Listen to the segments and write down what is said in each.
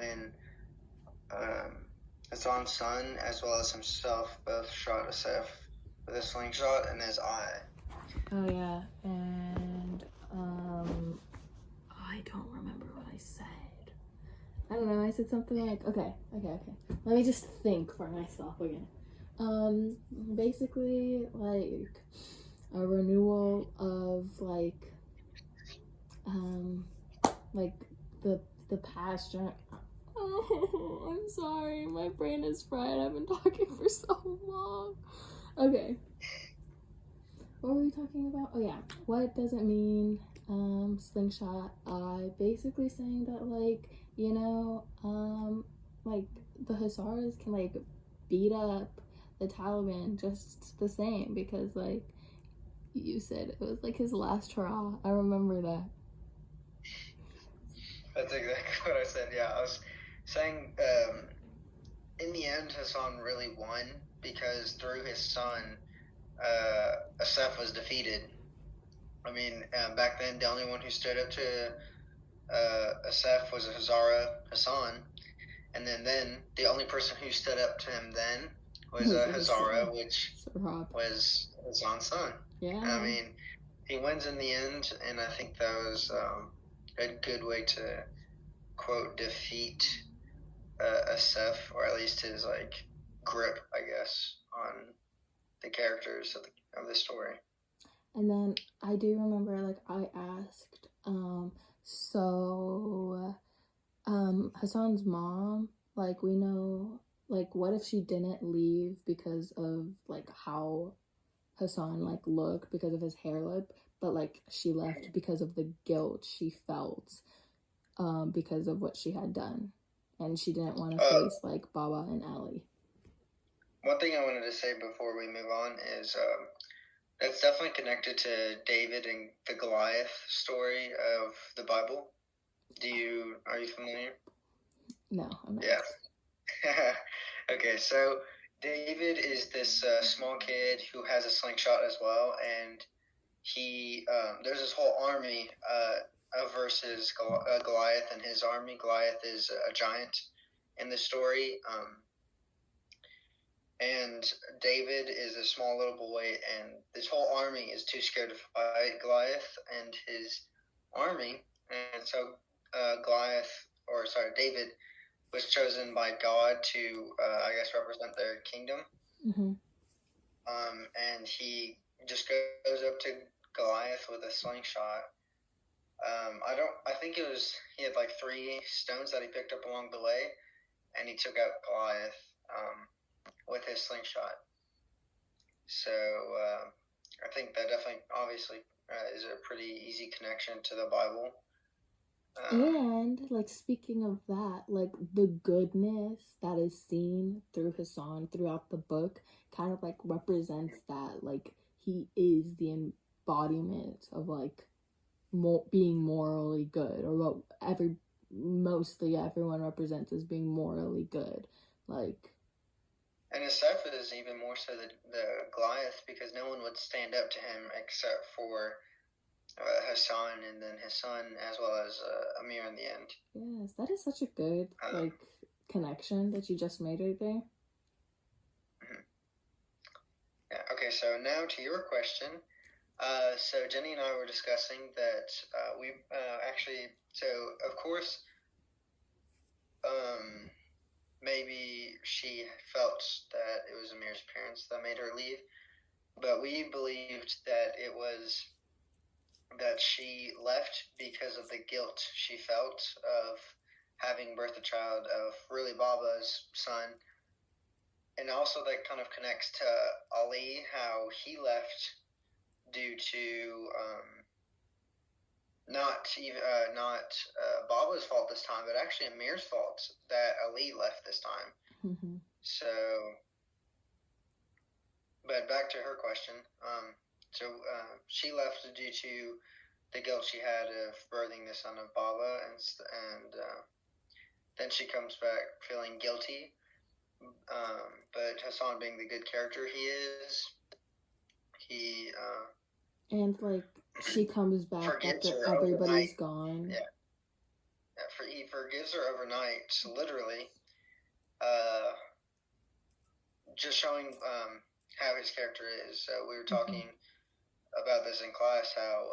when Hassan's son, as well as himself, both shot Asaf with a slingshot in his eye. Oh, yeah. And, I don't remember what I said. I don't know. I said something like, okay. Let me just think for myself again. Basically, like, a renewal of, like the past. Oh, I'm sorry. My brain is fried. I've been talking for so long. Okay. What were we talking about? Oh, yeah. What does it mean, slingshot? Basically saying that, like, you know, like, the Hazaras can, like, beat up the Taliban just the same because, like, you said it was, like, his last hurrah. I remember that. That's exactly what I said, yeah. I was saying, in the end, Hassan really won because through his son, Asaf was defeated. I mean, back then, the only one who stood up to Asaf was Hazara Hassan, and then the only person who stood up to him then was Hazara, which was Hassan's son. Yeah. I mean, he wins in the end, and I think that was a good way to, quote, defeat Asaf, or at least his, like, grip, I guess, on the characters of the story. And then I do remember, like, I asked, Hassan's mom, like, we know, like, what if she didn't leave because of, like, how Hassan, like, looked, because of his hair lip, but, like, she left because of the guilt she felt, because of what she had done, and she didn't want to face, like, Baba and Ali. One thing I wanted to say before we move on is, that's definitely connected to David and the Goliath story of the Bible. Are you familiar? No, I'm not. Yeah. Okay, so David is this small kid who has a slingshot as well, and he there's this whole army versus Goliath and his army. Goliath is a giant in the story. And David is a small little boy, and this whole army is too scared to fight Goliath and his army. And so David was chosen by God to, I guess, represent their kingdom. Mm-hmm. And he just goes up to Goliath with a slingshot. I think he had like 3 stones that he picked up along the way, and he took out Goliath with his slingshot. So I think that definitely, obviously, is a pretty easy connection to the Bible. And, like, speaking of that, like, the goodness that is seen through Hassan throughout the book kind of, like, represents that, like, he is the embodiment of, like, being morally good, or what mostly everyone represents as being morally good, like. And Asaf is even more so the Goliath, because no one would stand up to him except for Hassan, and then his son, as well as Amir in the end. Yes, that is such a good like connection that you just made right there. Mm-hmm. Yeah. Okay. So now to your question. So Jenny and I were discussing that we actually. So of course, maybe she felt that it was Amir's parents that made her leave, but we believed that it was that she left because of the guilt she felt of having birthed a child of really Baba's son. And also that kind of connects to Ali, how he left due to not Baba's fault this time, but actually Amir's fault that Ali left this time. Mm-hmm. So, but back to her question. She left due to the guilt she had of birthing the son of Baba, and then she comes back feeling guilty. But Hassan, being the good character he is, and like she comes back after everybody's gone. Yeah, he forgives her overnight, so literally, uh, just showing how his character is. So we were talking about this in class, how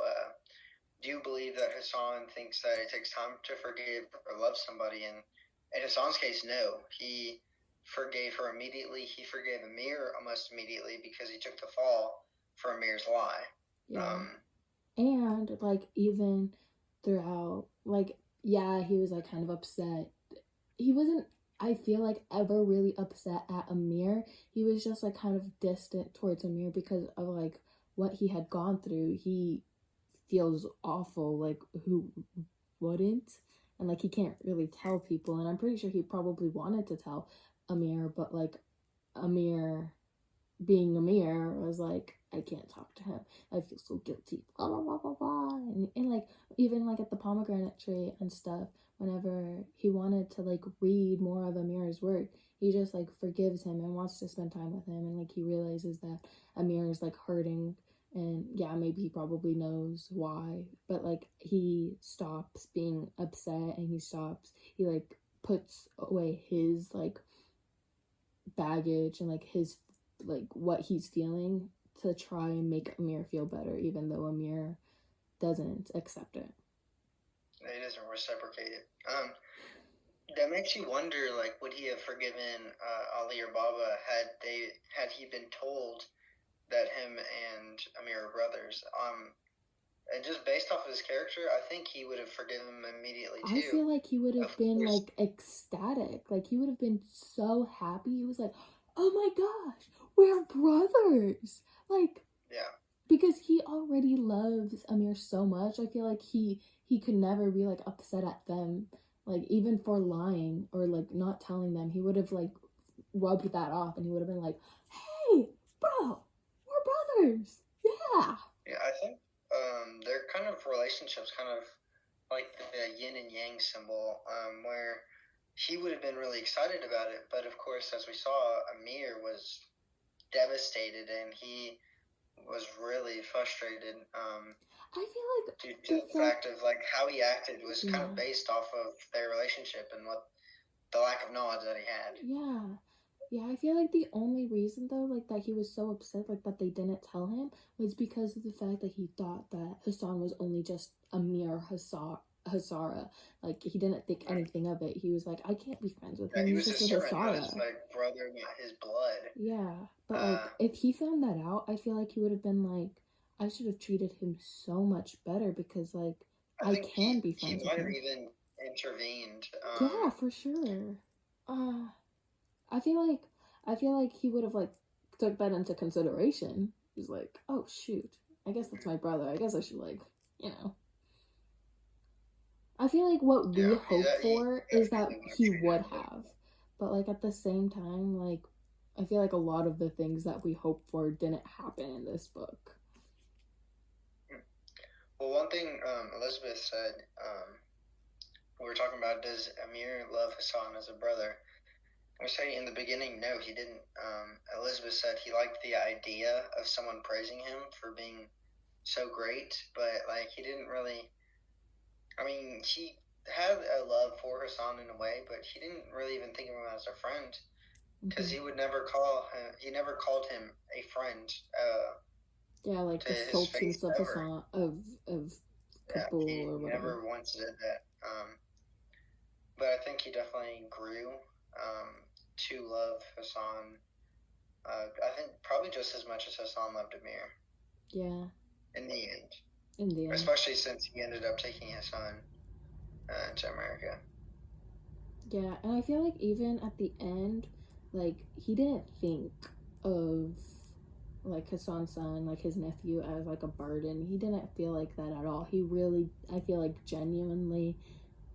do you believe that Hassan thinks that it takes time to forgive or love somebody? And in Hassan's case, no. He forgave her immediately. He forgave Amir almost immediately because he took the fall for Amir's lie. Yeah. And, like, even throughout, like, yeah, he was, like, kind of upset. He wasn't, I feel like, ever really upset at Amir. He was just, like, kind of distant towards Amir because of, like, what he had gone through. He feels awful, like, who wouldn't? And, like, he can't really tell people. And I'm pretty sure he probably wanted to tell Amir, but, like, Amir being Amir was like, I can't talk to him. I feel so guilty. Blah blah blah blah blah. And like even like at the pomegranate tree and stuff, whenever he wanted to like read more of Amir's work, he just like forgives him and wants to spend time with him, and like he realizes that Amir is like hurting, and yeah, maybe he probably knows why, but like he stops being upset and he like puts away his like baggage and like his like what he's feeling to try and make Amir feel better, even though Amir doesn't accept it. He doesn't reciprocate it. That makes you wonder, like, would he have forgiven Ali or Baba had he been told that him and Amir are brothers? And just based off of his character, I think he would have forgiven him immediately too. I feel like he would have been like ecstatic, like he would have been so happy. He was like, oh my gosh, we're brothers, like, yeah, because he already loves Amir so much. I feel like he could never be like upset at them, like even for lying or like not telling them. He would have like rubbed that off, and he would have been like, hey bro, we're brothers. Yeah, I think their kind of relationship's kind of like the yin and yang symbol, where he would have been really excited about it, but of course, as we saw, Amir was devastated and he was really frustrated. I feel like due to the fact of like how he acted was kind of based off of their relationship and what the lack of knowledge that he had. Yeah, I feel like the only reason though, like that he was so upset, like that they didn't tell him, was because of the fact that he thought that Hassan was only just a mere Hazara. Like he didn't think anything of it. He was like, I can't be friends with him. He was just his servant, not his like brother, not his blood. Yeah, but like if he found that out, I feel like he would have been like, I should have treated him so much better because like I can be friends with him. He might have even intervened. Yeah, for sure. I feel like he would have like took that into consideration. He's like, oh shoot, I guess that's my brother. I guess I should like, you know. I feel like what we hope for is that he would have, but like at the same time, like I feel like a lot of the things that we hope for didn't happen in this book. Well, one thing Elizabeth said, we were talking about, does Amir love Hassan as a brother? I was saying in the beginning, no, he didn't. Elizabeth said he liked the idea of someone praising him for being so great, but like he didn't really. I mean, he had a love for Hassan in a way, but he didn't really even think of him as a friend because he would never call him. He never called him a friend. Yeah, like the sultans of Hassan of Kabul or whatever. He never once did that. But I think he definitely grew to love Hassan. I think probably just as much as Hassan loved Amir. Yeah. In the end. Especially since he ended up taking his son to America. Yeah, and I feel like even at the end, like he didn't think of like Hassan's son, like his nephew, as like a burden. He didn't feel like that at all. He really, I feel like, genuinely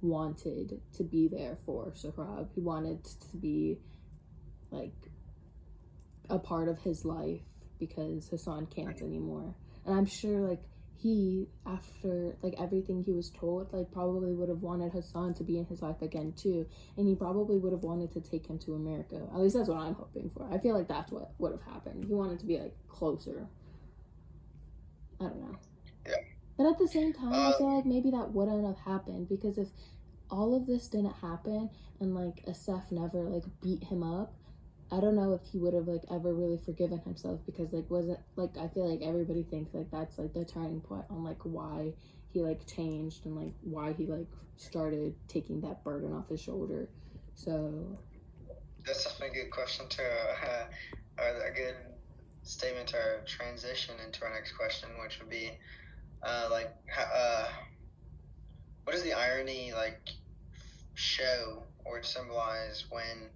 wanted to be there for Sohrab. He wanted to be like a part of his life because Hassan can't anymore. And I'm sure like he, after like everything he was told, like probably would have wanted Hassan to be in his life again too, and he probably would have wanted to take him to America. At least that's what I'm hoping for. I feel like that's what would have happened. He wanted to be like closer. I don't know. Yeah. But at the same time, I feel like maybe that wouldn't have happened because if all of this didn't happen and like Asef never like beat him up, I don't know if he would have like ever really forgiven himself, because like wasn't like, I feel like everybody thinks like that's like the turning point on like why he like changed and like why he like started taking that burden off his shoulder. So That's definitely a good question to a good statement to transition into our next question, which would be what does the irony like show or symbolize when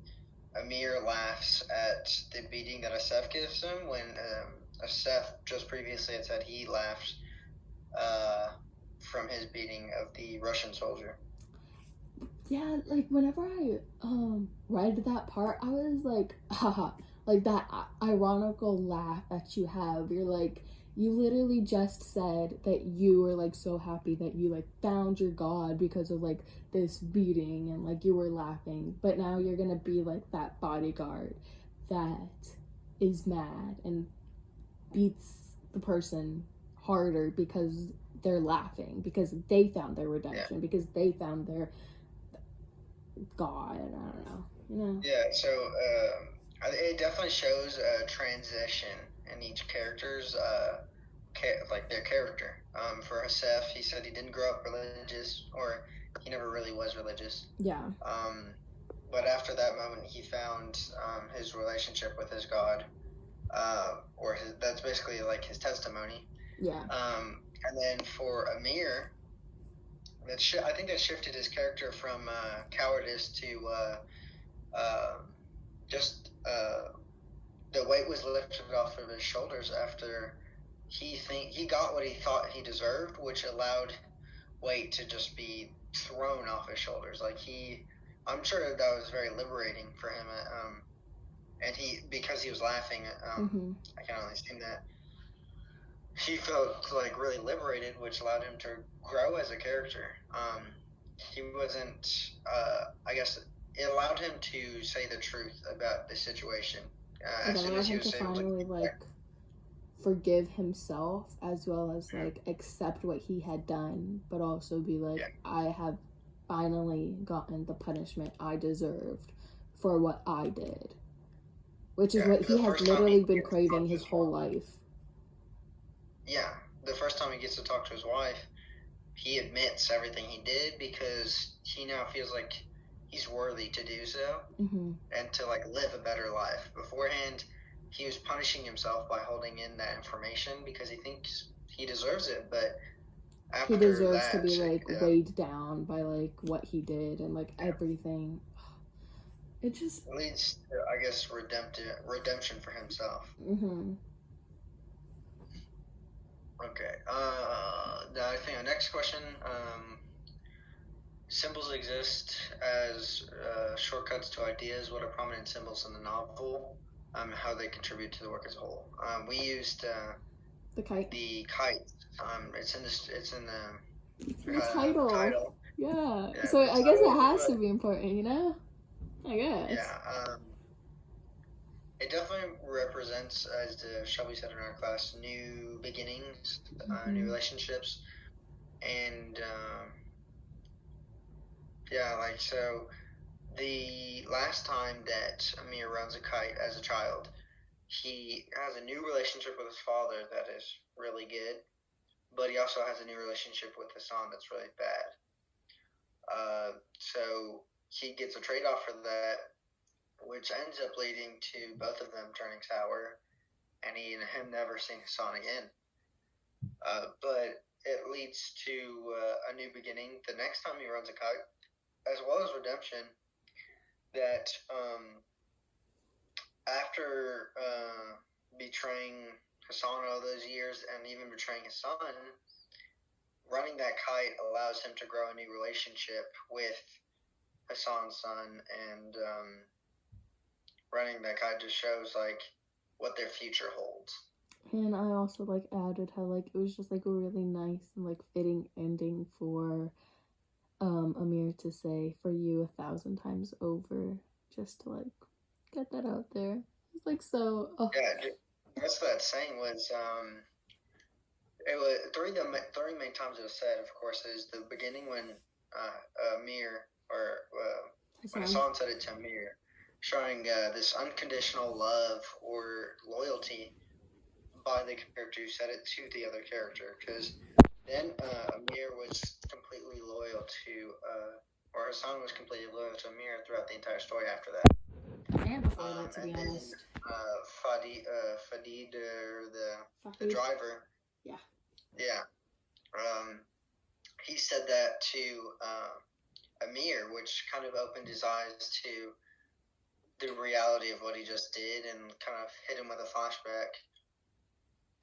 Amir laughs at the beating that Asef gives him, when Asef just previously had said he laughed from his beating of the Russian soldier. yeah, like whenever I read that part, I was like, haha, like that ironical laugh that you have. You're like, you literally just said that you were like so happy that you like found your God because of like this beating, and like you were laughing, but now you're gonna be like that bodyguard that is mad and beats the person harder because they're laughing, because they found their redemption, because they found their God. I don't know, you know. Yeah, so it definitely shows a transition in each character's like their character. For Asef, he said he didn't grow up religious, or he never really was religious. Yeah. But after that moment, he found his relationship with his God, that's basically like his testimony. Yeah. And then for Amir, I think that shifted his character from cowardice to just the weight was lifted off of his shoulders after he got what he thought he deserved, which allowed weight to just be thrown off his shoulders. Like I'm sure that was very liberating for him. And because he was laughing, I can only assume that he felt like really liberated, which allowed him to grow as a character. He wasn't, I guess, it allowed him to say the truth about the situation. It allowed him to finally like forgive himself, as well as like accept what he had done, but also be like, I have finally gotten the punishment I deserved for what I did, which is what he has literally been craving his whole life. Yeah, the first time he gets to talk to his wife, he admits everything he did because he now feels like he's worthy to do so and to like live a better life. Beforehand, he was punishing himself by holding in that information because he thinks he deserves it, but after he deserves to be like weighed down by like what he did and like everything. It just leads to, I guess, redemption for himself. Okay. I think our next question. Symbols exist as shortcuts to ideas. What are prominent symbols in the novel? How they contribute to the work as a whole. We used the kite. The kite. It's in the title. Yeah. So I guess it has to be important, you know? I guess. Yeah. It definitely represents, as Shelby said in our class, new beginnings, new relationships, and so the last time that Amir runs a kite as a child, he has a new relationship with his father that is really good, but he also has a new relationship with Hassan that's really bad. So he gets a trade-off for that, which ends up leading to both of them turning sour, and him never seeing Hassan again. But it leads to a new beginning the next time he runs a kite, as well as redemption. That after betraying Hassan all those years and even betraying his son, running that kite allows him to grow a new relationship with Hassan's son, and running that kite just shows like what their future holds. And I also like added how like it was just like a really nice and like fitting ending for Amir to say "for you 1,000 times over," just to like get that out there. It's like so. Oh. Yeah, that's what that saying was. It was three main times it was said. Of course, is the beginning when Amir, or when Hassan. Hassan said it to Amir, showing this unconditional love or loyalty by the character who said it to the other character. Because then Amir was completely loyal to, or Hassan was completely loyal to Amir throughout the entire story after that. And before that, to be and honest. Then Fadid, the driver. Yeah. He said that to Amir, which kind of opened his eyes to the reality of what he just did and kind of hit him with a flashback.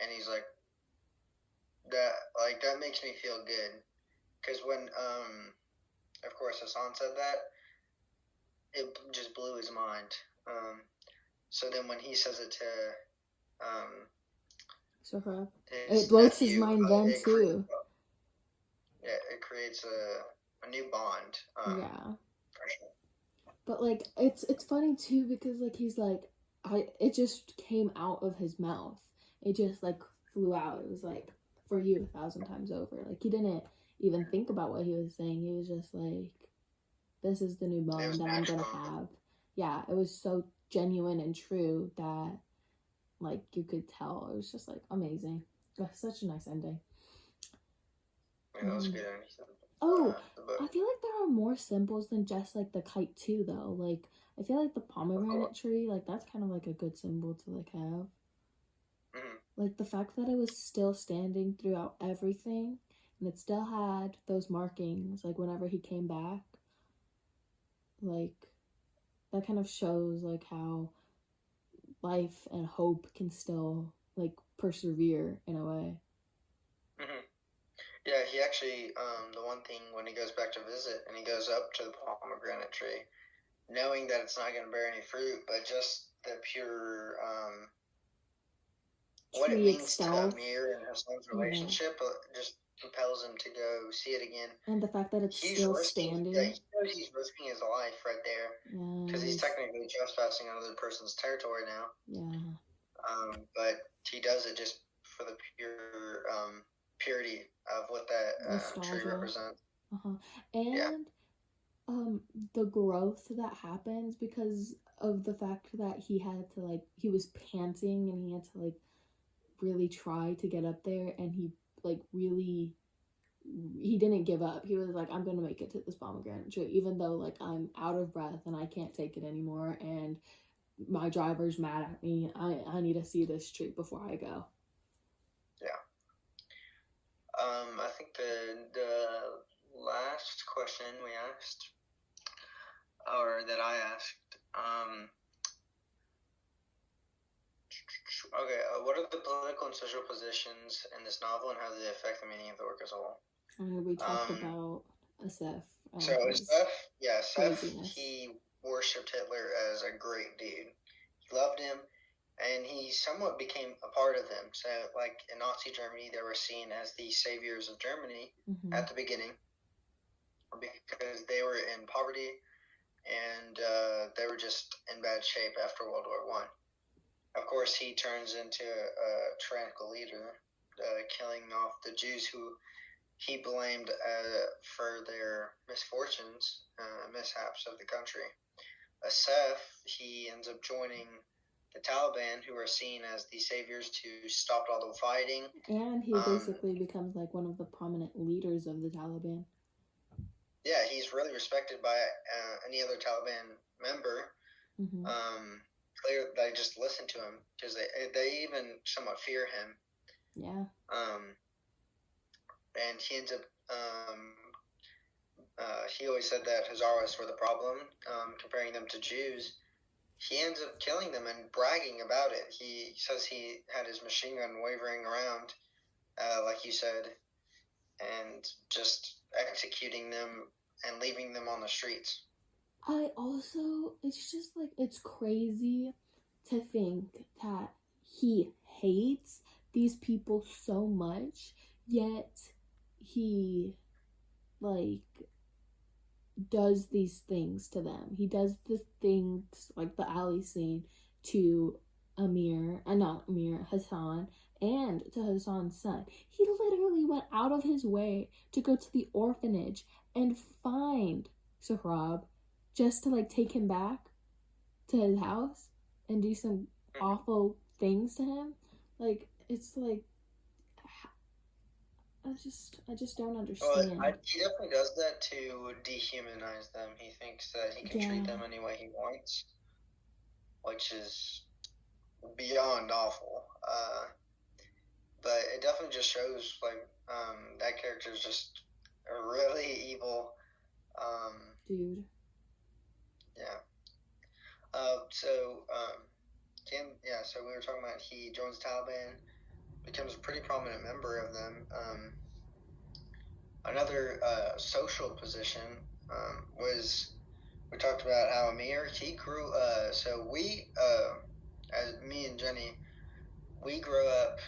And he's like, that makes me feel good. Because when, of course, Hassan said that, it just blew his mind. So then when he says it to Sohrab, it blows nephew, his mind then too. It creates a new bond. Yeah. For sure. But like it's funny too because like he's like it just came out of his mouth. It just like flew out. It was like for you 1,000 times over. Like he didn't even think about what he was saying. He was just like, this is the new bond that I'm gonna have. Yeah, it was so genuine and true that like you could tell. It was just like amazing. Such a nice ending. Yeah, that was good. Oh, I feel like there are more symbols than just like the kite too, though. Like I feel like the pomegranate tree, like that's kind of like a good symbol to like have. Like the fact that it was still standing throughout everything, and it still had those markings, like whenever he came back. Like that kind of shows like how life and hope can still like persevere in a way. Yeah, he actually, the one thing when he goes back to visit and he goes up to the pomegranate tree, knowing that it's not going to bear any fruit, but just the pure, what it means to Amir and Hassan's relationship just compels him to go see it again. And the fact that it's still standing. Yeah, he knows he's risking his life right there. Because he's technically trespassing on another person's territory now. Yeah. But he does it just for the pure purity of what that tree represents. And the growth that happens because of the fact that he had to like he was panting and he had to like really try to get up there, and he like really he didn't give up. He was like, I'm gonna make it to this pomegranate tree even though like I'm out of breath and I can't take it anymore and my driver's mad at me. I need to see this tree before I go. Yeah. I think the last question we asked, or that I asked, okay, what are the political and social positions in this novel, and how do they affect the meaning of the work as a whole? We talked about Asif. So Asif, he worshipped Hitler as a great dude. He loved him, and he somewhat became a part of him. So, like in Nazi Germany, they were seen as the saviors of Germany at the beginning because they were in poverty and they were just in bad shape after World War I. Of course, he turns into a tyrannical leader, killing off the Jews who he blamed for their misfortunes, mishaps of the country. Asif, he ends up joining the Taliban, who are seen as the saviors to stop all the fighting. And he basically becomes like one of the prominent leaders of the Taliban. Yeah, he's really respected by any other Taliban member. They just listen to him because they even somewhat fear him. Yeah. And he ends up. He always said that Hazaras were the problem, comparing them to Jews. He ends up killing them and bragging about it. He says he had his machine gun wavering around, like you said, and just executing them and leaving them on the streets. It's just like, it's crazy to think that he hates these people so much, yet he, like, does these things to them. He does the things, like the alley scene, to Hassan, and to Hassan's son. He literally went out of his way to go to the orphanage and find Sohrab just to like take him back to his house and do some awful things to him. Like, it's like, I just don't understand. Well, he definitely does that to dehumanize them. He thinks that he can treat them any way he wants, which is beyond awful. But it definitely just shows like that character is just a really evil dude. Yeah. So we were talking about he joins the Taliban, becomes a pretty prominent member of them. Another social position was, we talked about how Amir, he grew, so we, as me and Jenny, we grew up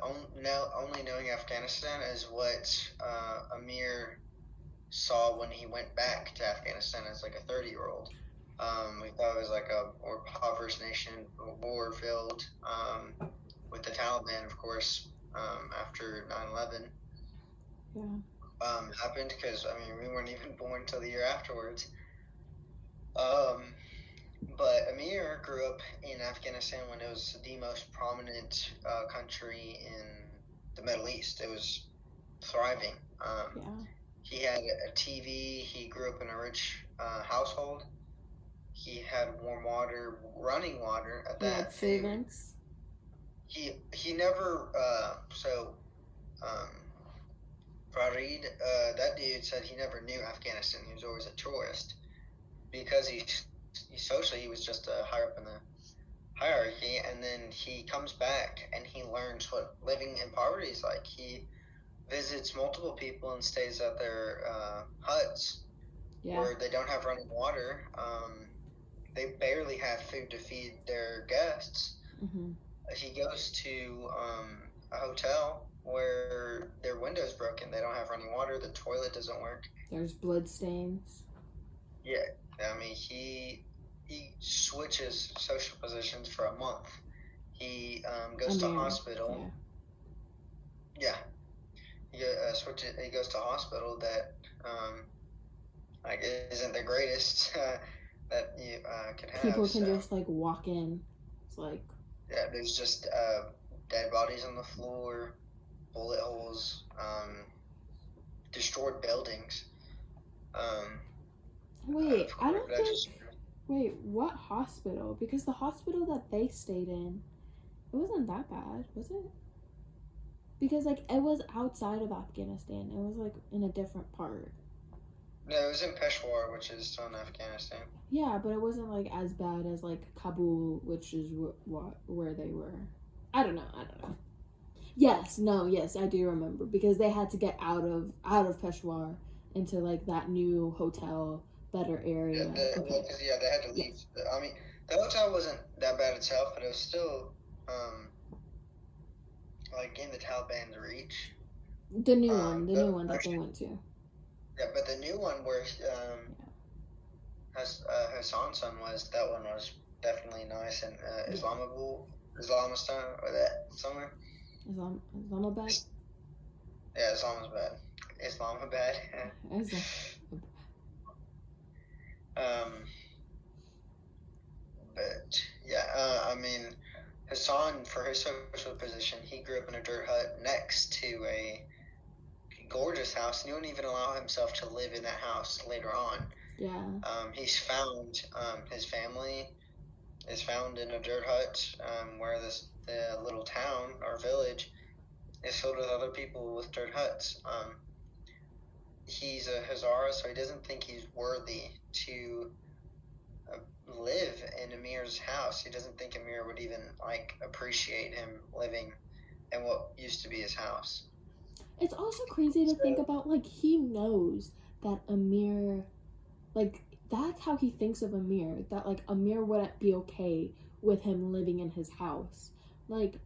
only knowing Afghanistan as what Amir saw when he went back to Afghanistan as like a 30-year-old. We thought it was like a more impoverished nation, war-filled, with the Taliban, of course, after 9/11. Yeah. Happened, because, I mean, we weren't even born until the year afterwards. But Amir grew up in Afghanistan when it was the most prominent country in the Middle East. It was thriving. He had a TV. He grew up in a rich household. He had warm water, running water at that. Had servants. He never. Farid, that dude said he never knew Afghanistan. He was always a tourist because he socially he was just higher up in the hierarchy, and then he comes back and he learns what living in poverty is like. He visits multiple people and stays at their huts where they don't have running water. They barely have food to feed their guests. Mm-hmm. He goes to a hotel where their window's broken. They don't have running water. The toilet doesn't work. There's blood stains. Yeah, I mean, he switches social positions for a month. He goes to hospital. Yeah. He goes to hospital that like isn't the greatest that you could have. People can just like walk in. It's like, yeah, there's just dead bodies on the floor, bullet holes, destroyed buildings. Wait, I don't think. Wait, what hospital? Because the hospital that they stayed in, it wasn't that bad, was it? Because like it was outside of Afghanistan. It was like in a different part. No, it was in Peshawar, which is still in Afghanistan. Yeah, but it wasn't like as bad as like Kabul, which is where they were. I don't know. Yes, I do remember because they had to get out of Peshawar into like that new hotel, better area. They had to leave. Yes. I mean, the hotel wasn't that bad itself, but it was still like in the Taliban's reach. The new one that they went to. Yeah, but the new one where Hassan's son was, that one was definitely nice, and Islamistan, or that somewhere. Islamabad? Yeah, Islamabad. But yeah, I mean, Hassan, for his social position, he grew up in a dirt hut next to a gorgeous house, and he wouldn't even allow himself to live in that house later on. Yeah. He's found, his family is found in a dirt hut, where the little town or village is filled with other people with dirt huts. He's a Hazara, so he doesn't think he's worthy to live in Amir's house. He doesn't think Amir would even like appreciate him living in what used to be his house. It's also crazy to think about, like, he knows that Amir, like, that's how he thinks of Amir, that, like, Amir wouldn't be okay with him living in his house. Like,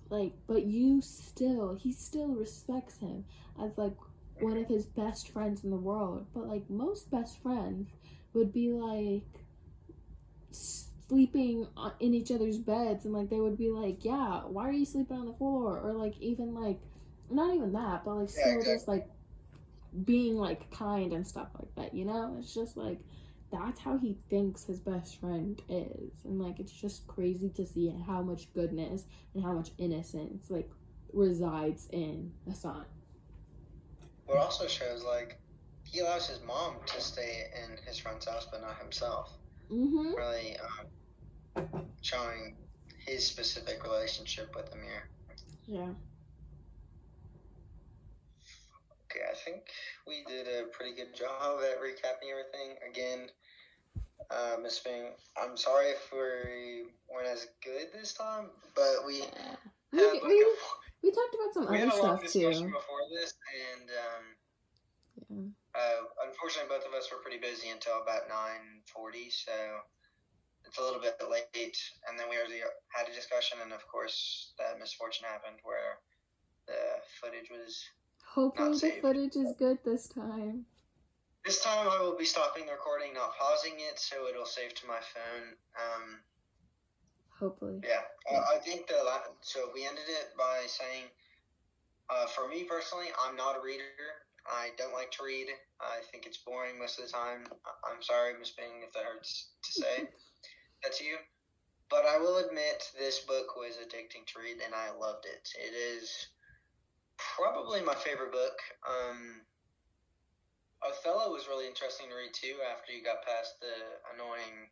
but he still respects him as, like, one of his best friends in the world. But, like, most best friends would be, like, sleeping in each other's beds, and, like, they would be like, yeah, why are you sleeping on the floor? Or, like, even, like, not even that, but, like, still just, like, being like kind and stuff like that, you know? It's just like that's how he thinks his best friend is. And like it's just crazy to see how much goodness and how much innocence like resides in Hassan. It also shows like he allows his mom to stay in his friend's house, but not himself. Mm-hmm. Really showing his specific relationship with Amir. Yeah. Okay, I think we did a pretty good job at recapping everything. Again, Miss Bing, I'm sorry if we weren't as good this time, but we Yeah. had We talked about some we other had a long stuff discussion too. before this, and Yeah. unfortunately, both of us were pretty busy until about 9:40, so it's a little bit late. And then we already had a discussion, and of course, that misfortune happened where the footage was Hopefully not the saved. footage is good this time. This time I will be stopping the recording, not pausing it, so it'll save to my phone. Hopefully. Yeah, I think so we ended it by saying, for me personally, I'm not a reader. I don't like to read. I think it's boring most of the time. I'm sorry, Miss Bing, if that hurts to say that to you. But I will admit this book was addicting to read, and I loved it. It is probably my favorite book. Othello was really interesting to read too after you got past the annoying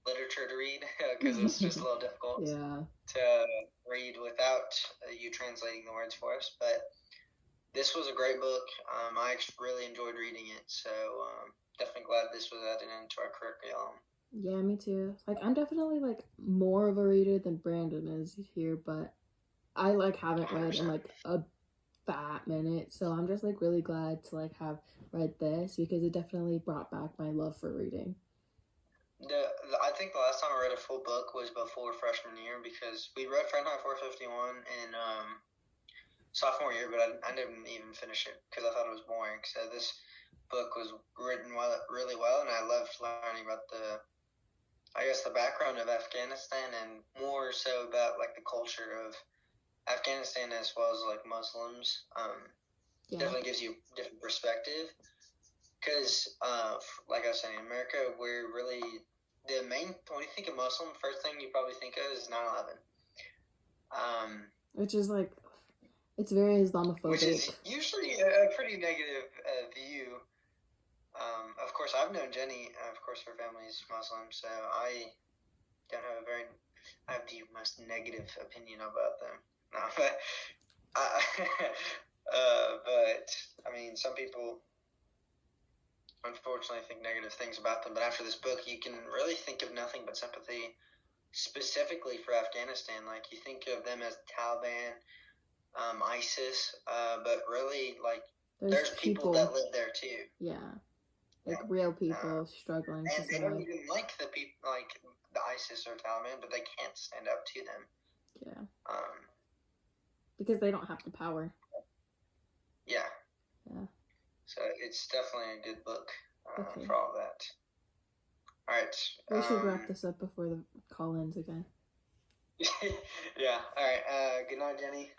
literature to read because it was just a little difficult to read without you translating the words for us. But this was a great book. I really enjoyed reading it, so definitely glad this was added into our curriculum. Yeah, me too. Like I'm definitely like more of a reader than Brandon is here, but I like haven't read in like a fat minute, so I'm just like really glad to like have read this because it definitely brought back my love for reading. I think the last time I read a full book was before freshman year because we read Fahrenheit 451 in sophomore year, but I didn't even finish it because I thought it was boring. So this book was written really well, and I loved learning about the background of Afghanistan and more so about like the culture of Afghanistan as well as like Muslims. Definitely gives you a different perspective because, like I was saying, in America, we're really when you think of Muslim, first thing you probably think of is 9/11. Which is like, it's very Islamophobic. Which is usually a pretty negative view. Of course, I've known Jenny. Of course, her family is Muslim, so I don't have I have the most negative opinion about them. No, but but I mean, some people unfortunately think negative things about them. But after this book, you can really think of nothing but sympathy, specifically for Afghanistan. Like you think of them as Taliban, ISIS, but really like there's people that live there too. Yeah, like real people struggling. And they don't even like the people like the ISIS or Taliban, but they can't stand up to them. Yeah. Because they don't have the power. Yeah. Yeah. So it's definitely a good book for all that. All right. We should wrap this up before the call ends again. Yeah. All right. Good night, Jenny.